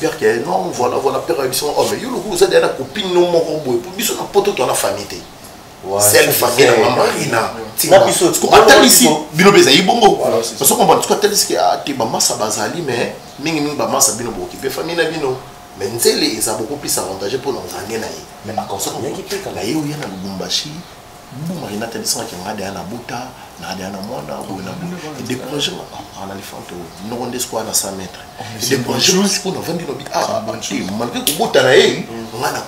faire que non, voilà, père émission. Oh, mais vous avez une copine, non, mon robot. Pour biso, na poto, ton famille. C'est le famille de Marina. Ici, Binobeza, il bongo. Parce qu'on va tout à l'heure, c'est à Tibama Sabazali, mais Mingim Bama Sabino qui fait famille Nabino. Mais Nzele, ça a beaucoup plus avantageux pour nous en naï. Mais à cause de la Yo, il y a un Bumbashi, Marina Tedison qui a un Abuta, Nadiana Mona, ou un découragé en éléphant, non d'espoir à 100 mètres. Découragé, on a vendu nos bits. Ah, malgré que Boutanaï, on a la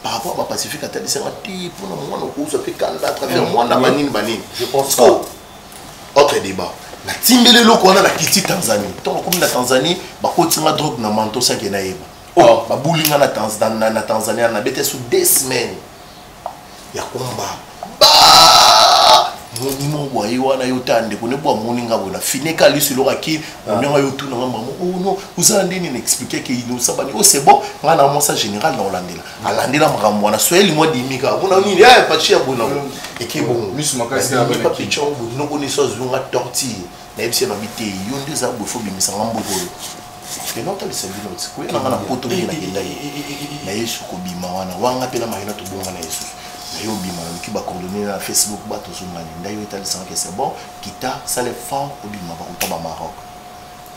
par rapport à Pacifique, à c'est un type, pour le moment, on a fait Canada à travers moi, Banine. Je pense que. Autre débat. La Timbele Loko, on a la Kiti Tanzanie. Tant comme la Tanzanie, on a une drogue dans le manteau, ça qui est naïve. Oh, ma bouling en Tanzanie, on a été sous 2 semaines. Il y a combat. Bah! Mon boy, on a eu tant de connaître pour mon inga bona. Fini qu'à lui sur le raki, on a eu tout dans le maman. Oh non, vous avez dit expliquer qu'il nous savait. Oh c'est bon, on a un monstre général dans l'Andela. À l'Andela, on a soyez le mois d'immigrants. On a eu il y a pas de chien bon. Et qui bon. Lui sur ma case, il y a pas de chien. Nous connaissons une tortille. Même si on habite, il y a des arbres phobie, mais ça rend beaucoup. Et non, tu as le service. Oui, on a un poteau qui est là. Il y a eu ce qu'on bima, on a un appel à Marina tout bon, on a eu. Qui va coordonner à Facebook, c'est bon, quitta, ça les fort au bima, au Maroc.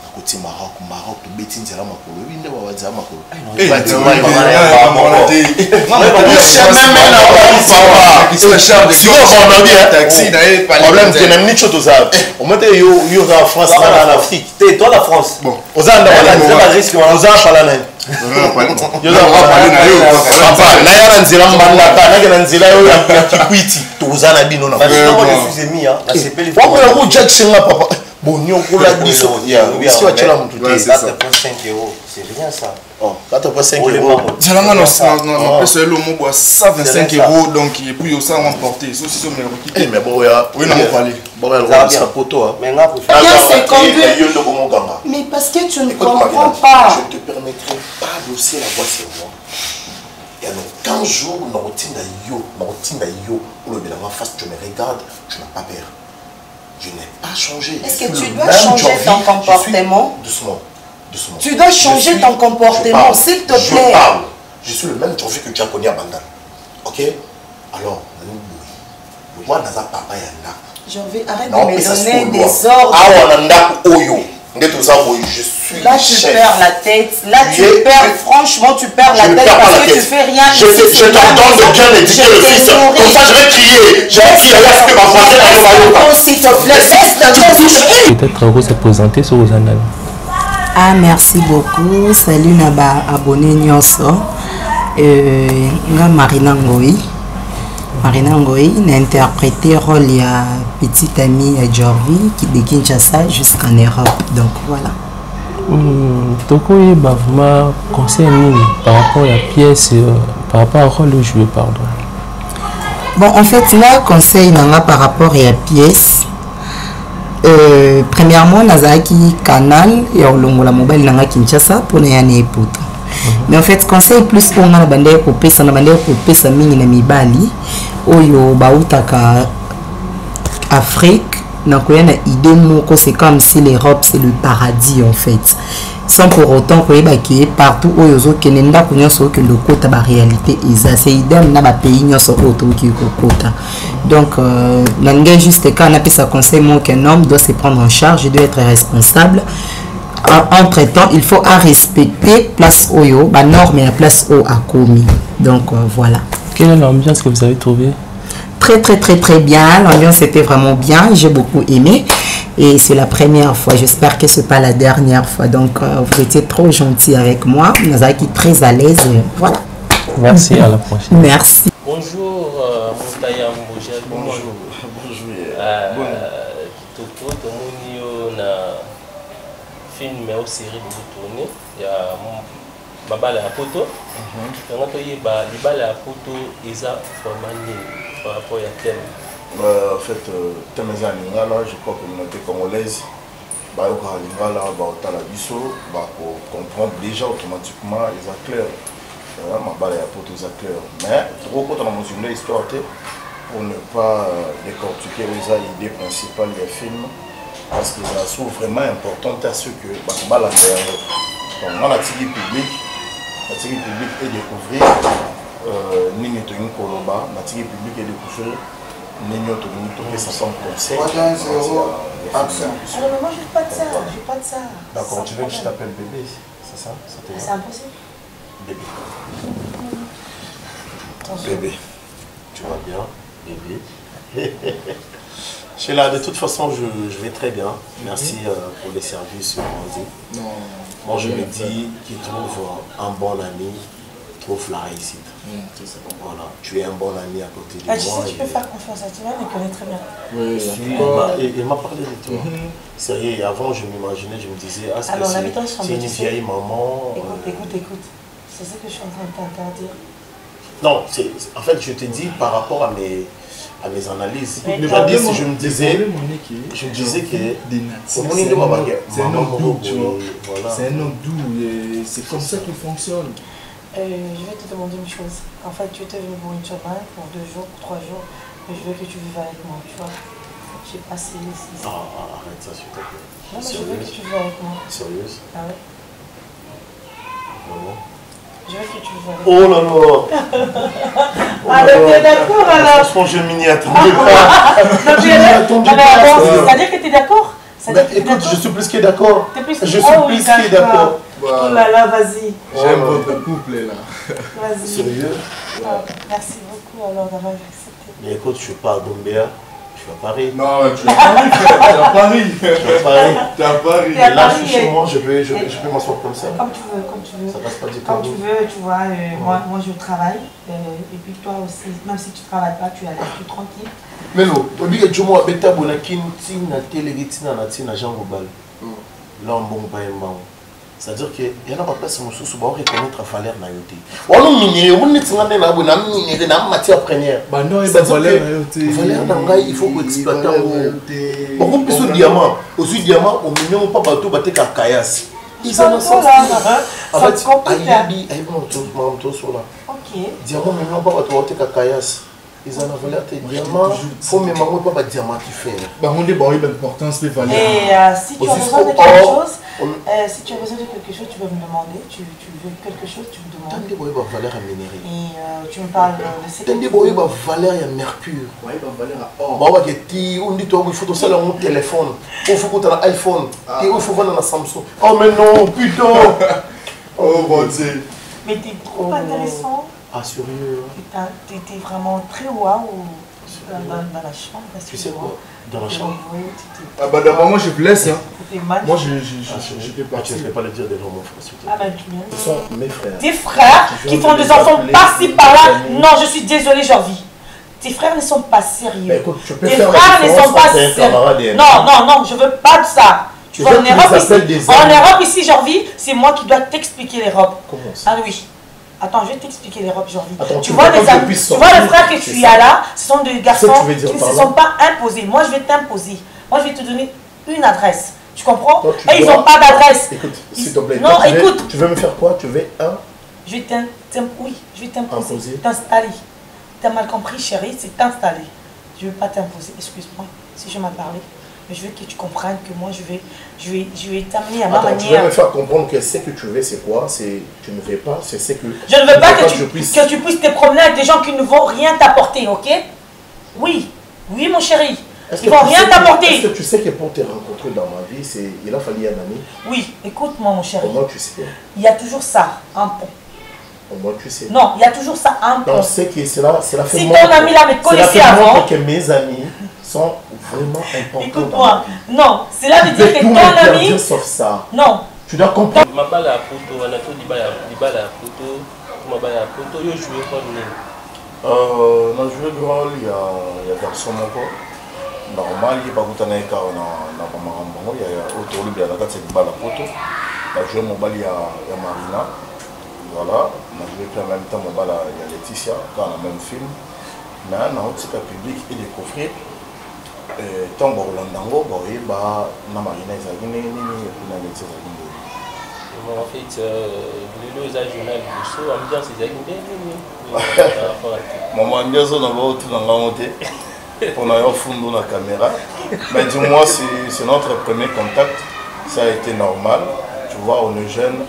À côté Maroc, tu bétines, c'est là, ma cour. Oui, ne va pas dire ma cour. Problème, tu n'as ni chose aux arbres. On met en France, en Afrique. Toi, la France. Bon, aux arbres, aux arbres, c'est rien ça. Oh, 4,5 euros. C'est là, non, c'est le mot 125 euros, donc et puis ça on emporté. Ça aussi c'est mais bon, oui, non, pas aller. Bon, alors, ça poto. Mais là, mais parce que tu ne comprends pas. Je ne te permettrai pas d'osser la voix sur moi. Il y a 15 jours, où le bilan face, tu me regardes, tu n'as pas peur. Je n'ai pas changé. Est-ce que tu dois changer ton comportement? Doucement. Tu dois changer ton comportement, s'il te plaît. Je parle. Je suis le même Jovi que tu as connu à Bandal. Ok? Alors, moi, je papa Jovi, arrête de me donner des ordres. Je suis là, tu perds la tête. Là, tu perds, franchement, tu perds la tête parce que tu fais rien. Je t'entends de bien éduquer le fils. Comme ça, je vais crier. Je vais crier à ce que ma voisine s'il te plaît, cesse de me peut-être Rose se présenter sur vos annales. Ah, merci beaucoup. Salut Naba, abonné Nyonso. Marina Ngoï. Marina Ngoï a interprété le rôle de petite amie Jorvi qui de Kinshasa jusqu'en Europe. Donc voilà. Donc oui, vraiment conseil par rapport à la pièce, par rapport au rôle joué, pardon. Bon, en fait, là, conseil par rapport à la pièce. Premièrement, Nazaki Canal et la mobile nanga Kinshasa pour ne yane poto. Mais en fait, conseil plus pour na bande ko pesa na bande ko pesa mingi na mibali oyo bautaka Afrique na ko yana idée moko c'est comme si l'Europe c'est le paradis en fait. Sans pour autant que qui partout où yozo kenenda kunyoso que le quota ba réalité isa c'est idem na ba pays nyoso auto qui quota. Donc l'engagement juste quand on a pris conseil mon qu'un homme doit se prendre en charge, il doit être responsable. Entre temps, il faut à respecter place oyo, ba norme et la place au a commis. Donc voilà. Quelle est l'ambiance que vous avez trouvée? Très bien, l'ambiance était vraiment bien, j'ai beaucoup aimé et c'est la première fois, j'espère que c'est pas la dernière fois, donc vous étiez trop gentil avec moi, nous avons été très à l'aise, voilà. Merci, à la prochaine. Merci. Bonjour Moutaya Mbogel. Bonjour. Film mais aussi série de tourner, il y a Babala à Poto. Donc il y a Babala à Poto Isa Formani par rapport à thème. En fait, thème est là, je crois que la communauté congolaise, bah au Lingala, bah au Talabiso, bah pour comprendre déjà automatiquement les acteurs. Babala à Poto les acteurs. Mais trop quand on a mentionné l'histoire pour ne pas décortiquer les idées principales des films. Parce que ça trouve vraiment important à ce que Donc, on a tiré public et découvrir Nini Toyin Koloba, on a tiré public et découvrir Nini Toyin Toyin, ça semble comme ça. Alors, moi, je n'ai pas de ça. D'accord, tu veux que je t'appelle bébé, c'est ça? C'est impossible. Bébé. Bébé. Tu vas bien, bébé. Sheila, de toute façon, je vais très bien. Merci pour les services rendus. Moi, je me dis qu'il trouve un bon ami, trouve la réussite. Voilà, tu es un bon ami à côté de moi. Tu sais, tu peux faire confiance à toi, il me connaît très bien. Oui, il m'a parlé de toi. Sérieux, avant, je m'imaginais, je me disais, ah, c'est une vieille maman. Écoute. C'est ce que je suis en train de t'interdire. Non, en fait, je te dis par rapport à mes analyses. Je me disais que c'est un homme doux, tu vois. C'est un homme doux, c'est comme ça qu'il fonctionne. Je vais te demander une chose. En fait, tu étais venu pour une semaine, pour 2 jours, pour 3 jours, mais je veux que tu vives avec moi, tu vois. J'ai passé ici. Arrête ça, s'il te plaît. Non, mais je veux que tu vives avec moi. Sérieuse? Ah ouais? Vraiment? Je veux que tu vives avec moi. Oh là là! Alors, tu es d'accord alors? Franchement, je m'y attendais pas. C'est-à-dire que tu es d'accord? Écoute, je suis plus que d'accord. Je suis plus que d'accord. Oh là là, vas-y. J'aime votre couple là. Vas-y. Sérieux? Merci beaucoup alors d'avoir accepté. Mais écoute, je suis pas à Dombéa, je suis à Paris. Non, tu es à Paris. Tu es à Paris. Et là, je suis chez moi, je peux m'asseoir comme ça. Comme tu veux. Ça passe pas du tout. Comme tu veux, tu vois, moi je travaille. Et puis toi aussi, même si tu ne travailles pas, tu es à l'aise, tu es tranquille. Mais non, on dit que tu m'as bêta bonakin, tina télévitina na tina Jean Gobal. Là, on bon pas un bon. C'est-à-dire qu'il y a pas de place où on reconnaître la valeur na yoté. On minier, on n'est pas dans la bonne minier dans matière première. Bah non, il y a valeur na yoté. Valeur na il faut exploiter. Beaucoup plus de diamants. Aussi diamants, on mignon pas bateau battre kakayas. Ils en ont ça. En fait, aïe mon sur là. Ok. Diamant mignon pas bateau battre kakayas. Ils en ont valeur tes diamants. Faut même pas diamant qui fait. Bah on dit bon, il y a l'importance des valeurs. Et si tu as besoin de quelque chose, si tu as besoin de quelque chose, tu veux me demander. Tu veux quelque chose, tu me demandes. T'as dit bon, valeur à minerai. Et tu me parles de ce que t'as dit bon, valeur à mercure. Ouais, valeur à or. Bah ouais, on dit toi, il faut ça dans mon téléphone. Il faut que tu aies un iPhone. Et il faut voir dans la Samsung. Oh mais non, putain. Oh mon Dieu. Mais t'es trop intéressant. Ah, sérieux? T'es vraiment très waouh dans la chambre. Tu sais quoi? Dans la chambre? Ah bah d'abord moi je vous laisse. Moi je vais partir. Tu ne vais pas le dire devant mon frère. Ah ben tu viens. Ce sont mes frères. Tes frères qui font des enfants par-ci par-là. Non, je suis désolée, Jorvi. Tes frères ne sont pas sérieux. Tes frères ne sont pas sérieux. Non, je veux pas de ça. Tu vois, en Europe ici, Jorvi, c'est moi qui dois t'expliquer les robes. Comment ça? Ah oui. Attends, je vais t'expliquer les robes, Jorvi. Tu vois les frères que tu as là, ce sont des garçons qui ne se sont pas imposés. Moi, je vais t'imposer. Moi, je vais te donner une adresse. Tu comprends? Et ils n'ont pas d'adresse. Écoute, s'il te plaît. Non, écoute. Tu veux me faire quoi? Tu veux je vais t'imposer. T'installer. Tu as mal compris, chérie, c'est t'installer. Je ne veux pas t'imposer. Excuse-moi si je m'ai parlé. Mais je veux que tu comprennes que moi, je vais t'amener à ma manière. Tu veux me faire comprendre que ce que tu veux, c'est quoi? Tu ne veux pas, c'est ce que... Je ne veux pas que tu puisses te promener avec des gens qui ne vont rien t'apporter, ok? Oui, mon chéri. Ils ne vont rien t'apporter. Est-ce que tu sais que pour te rencontrer dans ma vie, il a fallu un ami? Oui, écoute-moi, mon chéri. Comment tu sais? Il y a toujours ça, un pont. Comment tu sais? Non, il y a toujours ça, un pont. Non, c'est que c'est la fait si ton ami là me connaissait avant... que mes amis sont vraiment importants. Écoute-moi, non, cela veut dire que ton ami... Dire sauf ça. Non. Tu dois comprendre. Ma balle à photo, on a tout dit balle à photo, ma balle à photo, yo joué quoi dans le jeu de rôle, il y a garçon encore. Normal, il n'y a pas de temps il y a autour de la carte, c'est une balle à photo. Dans le jeu, mon balle, il y a Marina. Voilà, on a joué en même temps, mon balle, il y a Laetitia, dans le même film. Mais dans le public, il est coffré. Tant que Rolandango, il y a Marina, il y a Laetitia. En fait, le journal du show, ambiance, c'est Maman, ambiance, on va tout dans la montée. On a un fond dans la caméra. Mais dis-moi, c'est notre premier contact. Ça a été normal. Tu vois, on est jeune.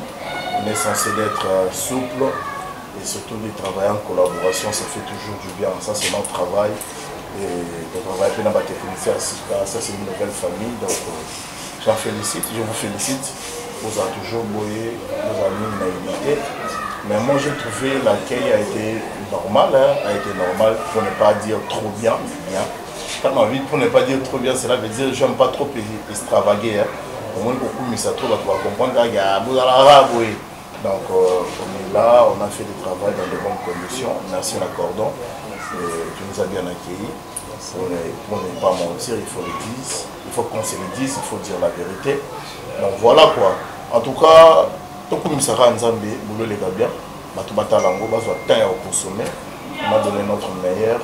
on est censé être souple et surtout de travailler en collaboration, ça fait toujours du bien. Ça c'est notre travail. Et de travailler avec les techniciens, ça c'est une nouvelle famille. Donc j'en félicite, je vous félicite. Vous avez toujours boyé, vous avez mis une naïveté. Mais moi j'ai trouvé l'accueil a été normal, pour ne pas dire trop bien. Quand on dit pour ne pas dire trop bien, cela veut dire que je n'aime pas trop extravaguer. Au moins beaucoup mais ça trop, tu vas comprendre qu'il y a beaucoup de. Donc on est là, on a fait du travail dans de bonnes conditions. Merci à l'accordon. Tu nous as bien accueillis. Pour ne pas mentir, il faut le dire. Il faut qu'on se le dise, il faut dire la vérité. Donc voilà quoi. En tout cas, tout comme ça va Nzambe, boulot les gars bien. Tout batalango, on va consommer. On a donné notre meilleur.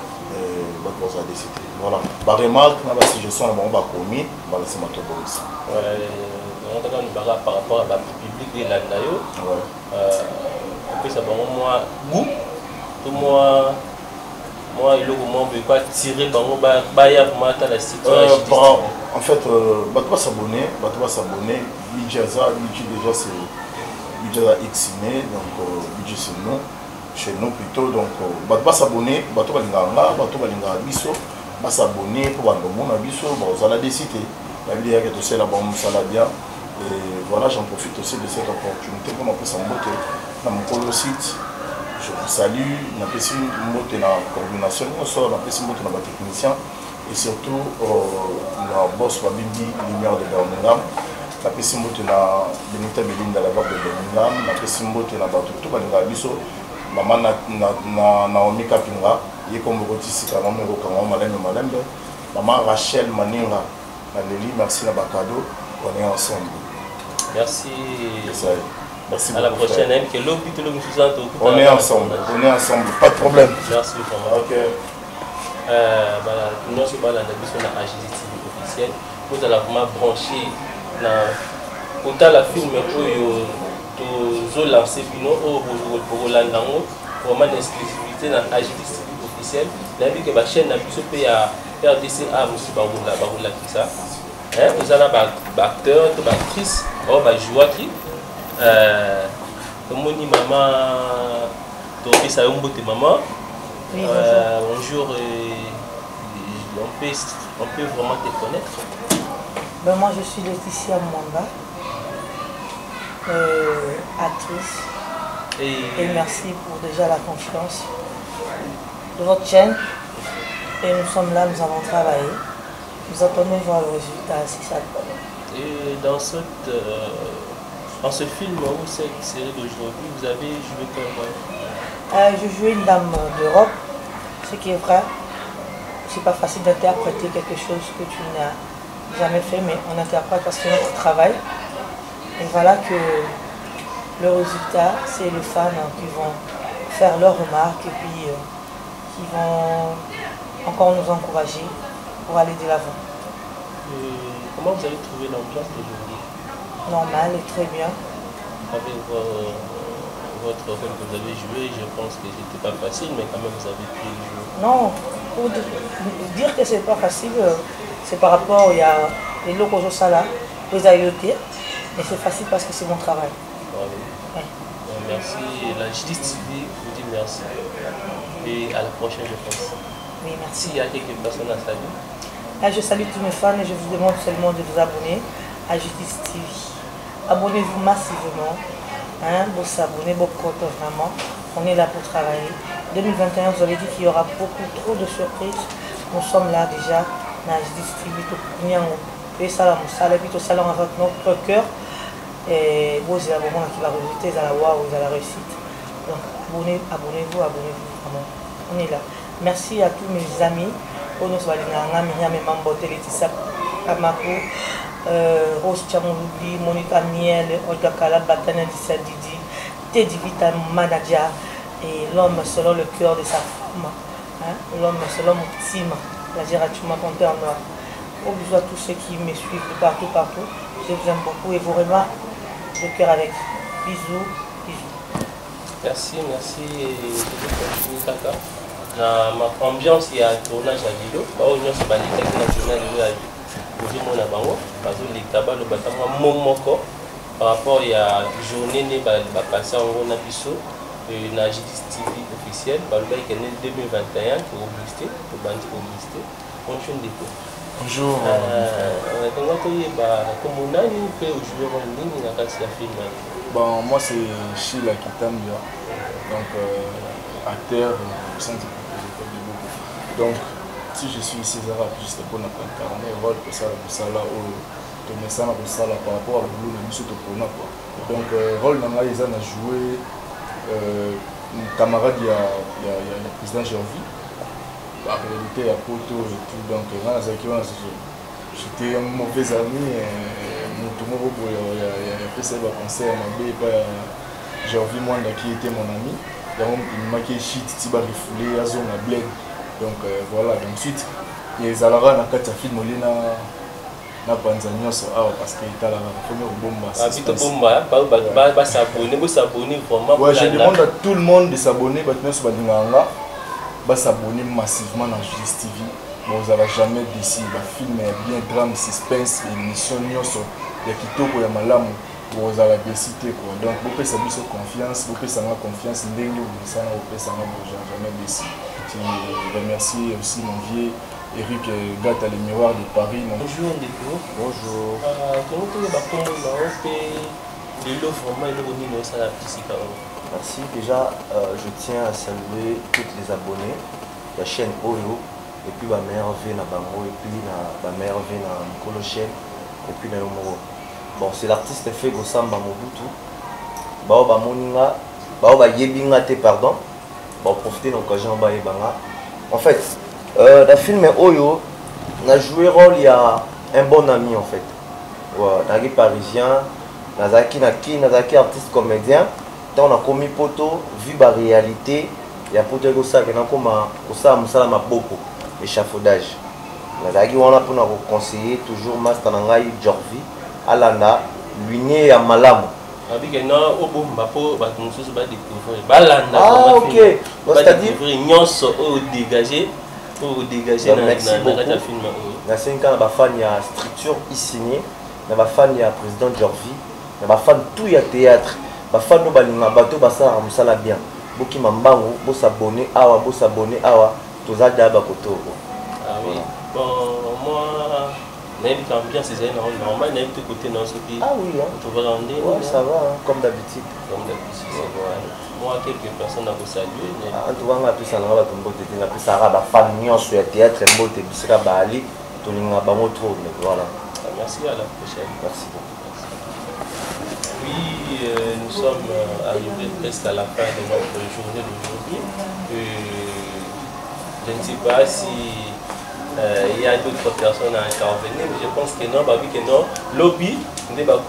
On a décidé. Voilà. Par remarque, si je sens on va commis, on va laisser ma tour Boris. Par rapport à la public de l'Andayo, après ça va moi goût, tout moi il ne peut pas tirer la situation. En fait, tu vas s'abonner, budget déjà c'est budget Xine, donc budget c'est nous, chez nous plutôt, donc tu vas s'abonner, tu vas s'abonner pour voir biso, vous allez décider. La vidéo est aussi là-bas, ça bien. Et voilà, j'en profite aussi de cette opportunité pour m'appeler sa beauté dans mon site. Je vous salue, j'apprécie une beauté dans la coordination, j'apprécie une beauté dans ma technicien et surtout la boss Wabindi, lumière de Birmingham. J'apprécie une beauté dans Benita Belinda, la vague de Birmingham. J'apprécie une beauté dans tout le biso. Maman Naomi Kapinga, il est comme Rotisi Kanome, Malembe. Maman Rachel Maninga, merci à Bakado, on est ensemble. Merci. Merci à la prochaine. On est ensemble, pas de problème. Merci vraiment. Ok. Nous sommes dans la agilité officielle. Vous allez vraiment brancher dans la film pour lancer pour vraiment l'exclusivité dans l'agilité officielle. Vous avez vu que la chaîne a pu faire RDCA aussi ça. Vous avez des acteurs, des actrices, des jouatrices. Comme on dit maman, donc ça maman. Bonjour, on peut vraiment te connaître. Ben moi je suis Laetitia Mwamba, actrice. Et merci pour déjà la confiance de votre chaîne. Et nous sommes là, nous avons travaillé. Nous attendons voir le résultat si ça te plaît. Et dans ce film ou cette série d'aujourd'hui, vous avez joué comme je jouais une dame d'Europe, ce qui est vrai. C'est pas facile d'interpréter quelque chose que tu n'as jamais fait, mais on interprète parce que c'est notre travail. Et voilà que le résultat, c'est les fans qui vont faire leurs remarques et puis qui vont encore nous encourager pour aller de l'avant. Comment vous avez trouvé l'ambiance d'aujourd'hui? Normal et très bien. Avec votre rôle que vous avez joué, je pense que c'était pas facile, mais quand même vous avez pu jouer. Non, pour dire que c'est pas facile, c'est par rapport, il y a les locaux au Sala, les aïotés, mais c'est facile parce que c'est mon travail. Oui. Ouais. Merci, la JDIS TV vous dit merci. Et à la prochaine, je pense. Oui, merci. S'il y a quelques personnes à saluer. Je salue tous mes fans et je vous demande seulement de vous abonner à JDIS TV. Abonnez-vous massivement. Vous s'abonner, beaucoup vraiment. On est là pour travailler. 2021, vous avez dit qu'il y aura beaucoup trop de surprises. Nous sommes là déjà. Dans JDIS TV, et ça, avec notre cœur. Et vous, c'est la moment qui va résulter à la voix ou à la réussite. Donc, abonnez-vous. Vraiment. On est là. Merci à tous mes amis. Ono Swalinga, Myriam Mambote, Laetitia Kamakou, Rose Chamouloubi, Monica Miel, Olga Kala, Batana Dissadidi, Teddy Vita Manadia, et l'homme selon le cœur de sa femme, l'homme selon mon team, la Gérachuma Ponté en noir. Au bisous à tous ceux qui me suivent de partout. Je vous aime beaucoup et vous remarquez de cœur avec. Bisous. Merci. Dans ma ambiance, il y a un tournage à vidéo. Il y a un tournage national. Il y a un tournage par rapport à journée ne passé en gros na biso na JDC TV officiel baloba qui est 2021 pour Augustin pour bandi Augustin bonjour Ndeko. Bonjour. Donc comme on a une fait aujourd'hui en ligne na kasi ya film. Bon, moi c'est Sheila Kitambia, donc acteur au sein du projet de Bobo. Donc si je suis ici, c'est juste pour incarner le rôle que ça là où le message ça là par rapport à boulot de monsieur Topona quoi. Donc rôle dans là ils ont joué camarade il y a président Gervy. En réalité il y a Poto et tout donc là j'étais un mauvais ami tout le monde il y a fait ça conseil à ma pas Gervy Mwanda qui était mon ami. Il m'a dit shit tiba refoulé à zone à bled. Donc voilà, ensuite les alara na kati ya film olina na panza nyonso parce que il a la première bomba. S'abonner vraiment. Ouais, je demande à tout le monde de s'abonner parce que nous sommes s'abonner massivement dans JDC TV. Bon, vous n'allez jamais déçu. Le film est bien drame, suspense, émission nyonso ya kitoko ya malamu. Vous allez décider quoi. Donc vous pouvez s'abonner sur confiance, vous pouvez s'avoir confiance ndenge vous ça vous pouvez s'avoir jamais déçu. Je remercie aussi mon vieux Eric Gata, le miroir de Paris. Bonjour Ndeko. Bonjour. Merci. Déjà, je tiens à saluer tous les abonnés de la chaîne Oyo et puis ma mère V na Bango et puis ma mère V na Mikolo chaîne et puis na Yomoro. Bon, c'est l'artiste Fego Samba Mobutu. Bao Moninga, Bao Yebinga te pardon. Bon, profiter de l'occasion en fait, dans le film Oyo, on a joué rôle, il y a un bon ami en fait. Nagi parisien, Nazaki artiste comédien. On a commis poto, vu la réalité, il y a poto qui a musala maboko, échafaudage. Nazaki on a pour nous conseiller toujours master nangai Jorvi, Alana, l'union à Malamu. Ah ok, c'est-à-dire dégager merci beaucoup. Na 5 ans, il y a structure ici, il y a président Jorvi, il y a tout y a théâtre, il y a bateau basa musala bien. Boki mambango, bo s'abonner awa, tous à d'aba koto. Ah oui. Bon moi l'ambiance c'est normal, il y a tout côté dans ce pays. Ah oui, hein. Ça va, comme d'habitude. Moi, quelques personnes à vous saluer. En tout cas, on a pu s'en rendre compte que tu as pu s'en rendre famille sur le théâtre, un beau théâtre, Bali, tu n'as pas trop, mais voilà. Merci, à la prochaine. Merci beaucoup. Oui, nous sommes arrivés presque à la fin de notre journée d'aujourd'hui. Je ne sais pas si il y a d'autres personnes à intervenir, mais je pense que non, bah oui que non. Lobby, on va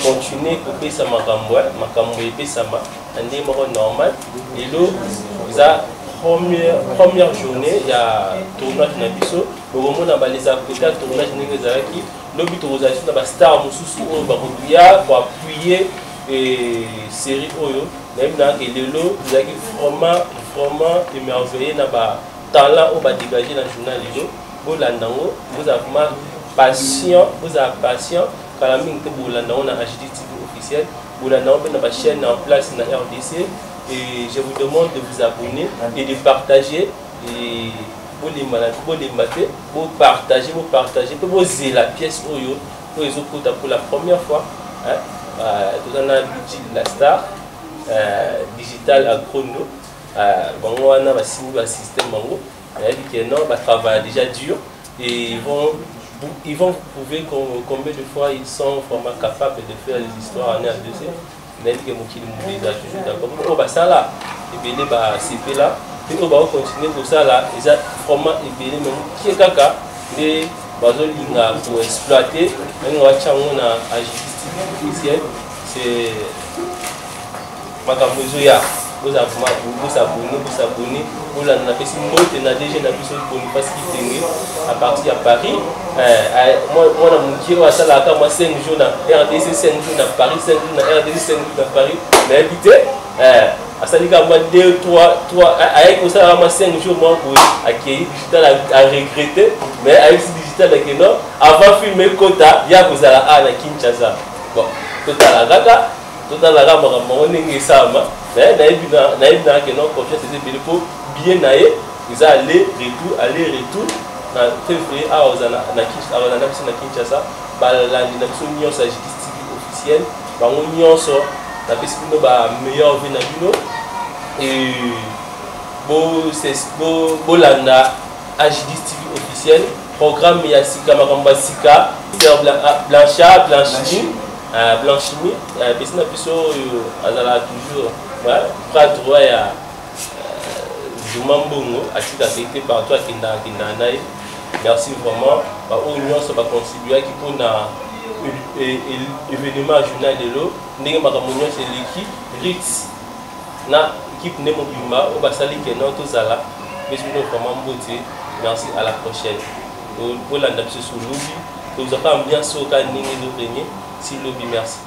continuer à couper sa makambo et sa normal. Et là, première journée, il y a tournage na biso. Au moment où on a les côtés tournage négatif, lobby autorisation na star mususu on va pour appuyer série Oyo. Même là, et le lot, vous avez vraiment émerveillé na ba talent au bas dégager dans le journal vous avez patient, quand la mine que vous avez un JDC officiel, vous avez une chaîne en place dans la RDC et je vous demande de vous abonner et de partager et vous les malades, vous les mater, vous partager, vous aider la pièce Oyo pour les autres pour la première fois. Tout en a la star digital à chrono. On a un système qui travail déjà dur et ils vont prouver combien de fois ils sont vraiment capables de faire des histoires en RDC. Mais ils vont d'accord. Ça là, et bien c'est là. Et on va continuer pour ça là. Ils ont vraiment ébélé même qui est caca. Mais pour exploiter, on va changer à JDC. C'est Makamozoya. Vous abonnez, vous avez fait une bonne déjà à partir de Paris. Moi, je suis à 5 jours dans RDC, 5 jours dans Paris, 5 jours dans RDC, 5 jours dans Paris. Mais habité, à ça, il y a 2, 3, avec ça, 5 jours pour accueillir digital à regretter. Mais avec ce digital, avant de filmer Kota, il y a Kinshasa. bon total gaga makambo ndenge sama na que non confiance était bien pour bien naé ils aller retour na février à Kinshasa balandi na biso nyonso JDTV officiel bango nyonso na pesi bino ba meilleur vie na bino et bolanda JDTV officiel programme ya sika makambo sika blanchimie pesi na biso azala toujours bras droit ya Zuma Mbongo atika été partout à Kindanai. Merci vraiment au nyonso ba contribuer qui pour na événement journal de l'eau ndenge makamonyo c'est l'équipe Ritz na équipe Nemo Bimba au basali kenon tozala mais vraiment beauté. Merci, à la prochaine. Pour la nation sur lobby, vous avez ambiance au cas de si lobby, merci.